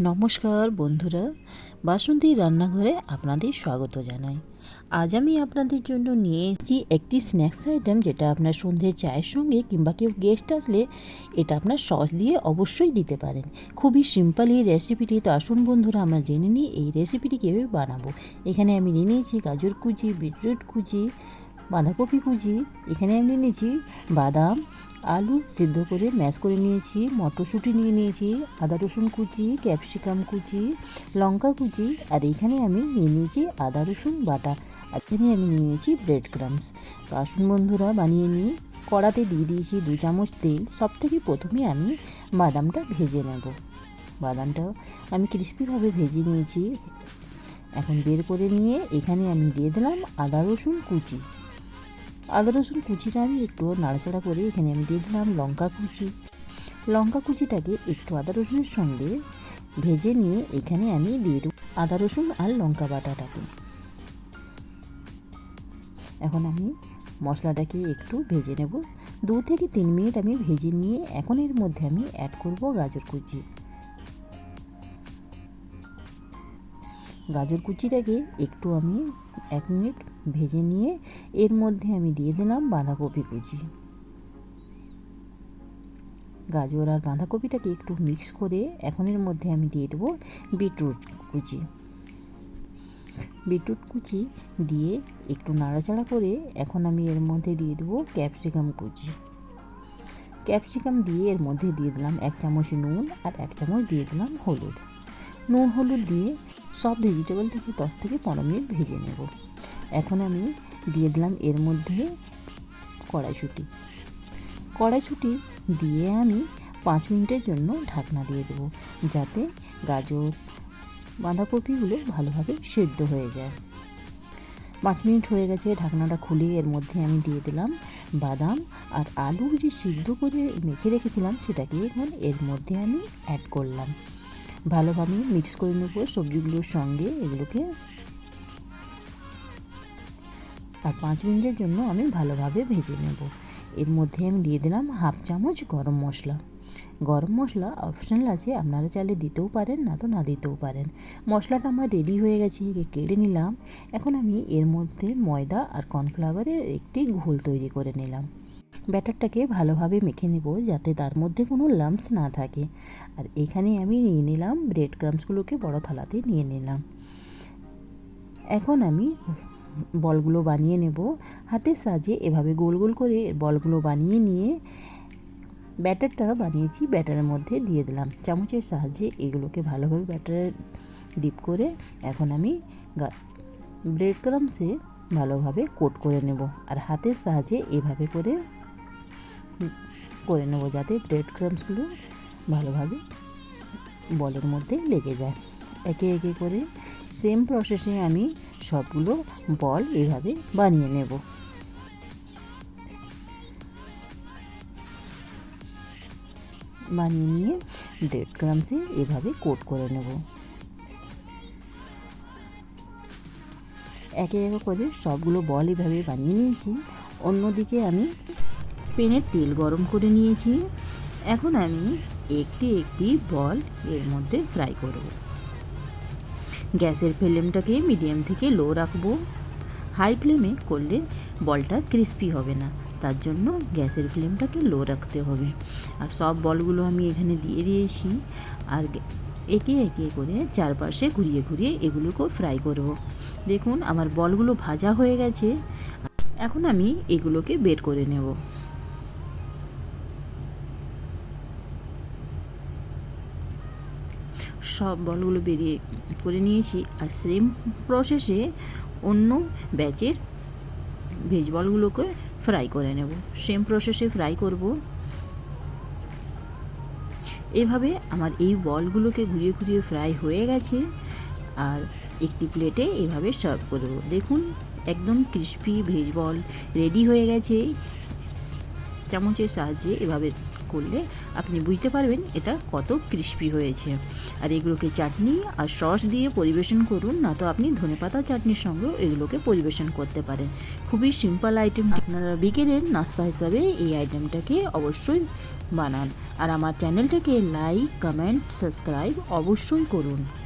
নমস্কার বন্ধুরা, বাসন্তী রান্নাঘরে আপনাদের স্বাগত জানাই। আজ আমি আপনাদের জন্য নিয়ে এসেছি একটি স্ন্যাক্স আইটেম, যেটা আপনার সন্ধ্যে চায়ের সঙ্গে কিংবা কেউ গেস্ট আসলে এটা আপনার সস দিয়ে অবশ্যই দিতে পারেন। খুবই সিম্পল এই রেসিপিটি। তো আসুন বন্ধুরা, আমরা জেনে নিই এই রেসিপিটি কীভাবে বানাবো। এখানে আমি নিয়ে নিয়েছি গাজর কুচি, বিটরুট কুচি, বাঁধাকপি কুচি। এখানে আমি নিয়েছি বাদাম, আলু সিদ্ধ করে ম্যাশ করে নিয়েছি, মটরশুঁটি নিয়ে নিয়েছি, আদা রসুন কুচি, ক্যাপসিকাম কুচি, লঙ্কা কুচি, আর এইখানে আমি নিয়ে নিয়েছি আদা রসুন বাটা। আর এখানে আমি নিয়ে নিয়েছি ব্রেড ক্রাম্বস। তো আসুন বন্ধুরা বানিয়ে নিই। কড়াতে দিয়ে দিয়েছি 2 চামচ তেল। সবথেকে প্রথমে আমি বাদামটা ভেজে নেব। বাদামটা আমি ক্রিস্পিভাবে ভেজে নিয়েছি। এখন বের করে নিয়ে এখানে আমি দিয়ে দিলাম আদা রসুন কুচি। আদা রসুন কুচিটা আমি একটু নাড়াচাড়া করে এখানে আমি দিয়ে দিলাম লঙ্কা কুচি। লঙ্কা কুচিটাকে একটু আদা রসুনের সঙ্গে ভেজে নিয়ে এখানে আমি দিয়ে দেব আদা রসুন আর লঙ্কা বাটাটাকে। এখন আমি মশলাটাকে একটু ভেজে নেব। 2 থেকে 3 মিনিট আমি ভেজে নিয়ে এখন এর মধ্যে আমি অ্যাড করব গাজর কুচি। গাজর কুচিটাকে একটু আমি 1 মিনিট ভেজে নিয়ে এর মধ্যে আমি দিয়ে দিলাম বাঁধাকপি কুচি। গাজর আর বাঁধাকপিটাকে একটু মিক্স করে এখন এর মধ্যে আমি দিয়ে দেবো বিটরুট কুচি। বিটরুট কুচি দিয়ে একটু নাড়াচাড়া করে এখন আমি এর মধ্যে দিয়ে দেবো ক্যাপসিকাম কুচি। ক্যাপসিকাম দিয়ে এর মধ্যে দিয়ে দিলাম 1 চামচ নুন আর 1 চামচ দিয়ে দিলাম হলুদ। নুন হলুদ দিয়ে সব ভেজিটেবল থেকে 10 থেকে 15 মিনিট ভেজে নেব। এখন আমি দিয়ে দিলাম এর মধ্যে কড়াইশুঁটি দিয়ে আমি 5 মিনিটের জন্য ঢাকনা দিয়ে দেবো, যাতে গাজর বাঁধাকপিগুলো ভালোভাবে সেদ্ধ হয়ে যায়। 5 মিনিট হয়ে গেছে, ঢাকনাটা খুলে এর মধ্যে আমি দিয়ে দিলাম বাদাম আর আলু যে সিদ্ধ করে মেখে রেখেছিলাম সেটাকে এখন এর মধ্যে আমি অ্যাড করলাম। ভালোভাবে মিক্স করে নেব সবজিগুলোর সঙ্গে এগুলোকে। আর 5 মিনিটের জন্য আমি ভালোভাবে ভেজে নেব। এর মধ্যে আমি দিয়ে দিলাম 1/2 চামচ গরম মশলা। গরম মশলা অপশনাল আছে, আপনারা চাইলে দিতেও পারেন, না তো না দিতেও পারেন। মশলাটা আমার রেডি হয়ে গেছে, কেটে নিলাম। এখন আমি এর মধ্যে ময়দা আর কর্নফ্লাওয়ারের একটি ঘোল তৈরি করে নিলাম। ব্যাটারটাকে ভালোভাবে মেখে নেব, যাতে তার মধ্যে কোনো লাম্পস না থাকে। আর এখানে আমি নিয়ে নিলাম ব্রেড ক্রাম্বসগুলোকে বড় থালাতে নিয়ে নিলাম। এখন আমি বলগুলো বানিয়ে নেব। হাতের সাহায্যে এভাবে গোল গোল করে বলগুলো বানিয়ে নিয়ে ব্যাটারটা বানিয়েছি ব্যাটারের মধ্যে দিয়ে দিলাম। চামচের সাহায্যে এগুলোকে ভালোভাবে ব্যাটারে ডিপ করে এখন আমি ব্রেড ক্রাম্বসে ভালোভাবে কোট করে নেব। আর হাতের সাহায্যে এভাবে করে নেব, যাতে ব্রেড ক্রাম্বসগুলো ভালোভাবে বলের মধ্যে লেগে যায়। একে একে করে সেম প্রসেসে আমি সবগুলো বল এভাবে বানিয়ে নেব। বানিয়ে নিয়ে ব্রেড ক্রাম্বসে এভাবে কোট করে নেব। একে একে করে সবগুলো বল এভাবে বানিয়ে নিয়েছি। অন্যদিকে আমি প্যানে তেল গরম করে নিয়েছি। এখন আমি একটি একটি বল এর মধ্যে ফ্রাই করব। গ্যাসের ফ্লেমটাকে মিডিয়াম থেকে লো রাখবো। হাই ফ্লেমে করলে বলটা ক্রিস্পি হবে না, তার জন্য গ্যাসের ফ্লেমটাকে লো রাখতে হবে। আর সব বলগুলো আমি এখানে দিয়ে দিয়েছি। আর একে একে করে চারপাশে ঘুরিয়ে ঘুরিয়ে এগুলোকেও ফ্রাই করব। দেখুন আমার বলগুলো ভাজা হয়ে গেছে। এখন আমি এগুলোকে বের করে নেব। সব বলগুলো বেরিয়ে করে নিয়েছি। আর সেম প্রসেসে অন্য ব্যাচের ভেজ বলগুলোকে ফ্রাই করে নেব। সেম প্রসেসে ফ্রাই করব। এভাবে আমার এই বলগুলোকে ঘুরিয়ে ঘুরিয়ে ফ্রাই হয়ে গেছে। আর একটি প্লেটে এভাবে সার্ভ করব। দেখুন একদম ক্রিস্পি ভেজ বল রেডি হয়ে গেছে। চামচের সাহায্যে এভাবে করলে আপনি বুঝতে পারবেন এটা কত ক্রিস্পি হয়েছে। আর এগুলোকে চাটনি আর সস দিয়ে পরিবেশন করুন, না তো আপনি ধনেপাতা চাটনির সঙ্গেও এগুলোকে পরিবেশন করতে পারেন। খুবই সিম্পল আইটেম। আপনারা বিকেলের নাস্তা হিসাবে এই আইটেমটাকে অবশ্যই বানান। আর আমার চ্যানেলটাকে লাইক, কমেন্ট, সাবস্ক্রাইব অবশ্যই করুন।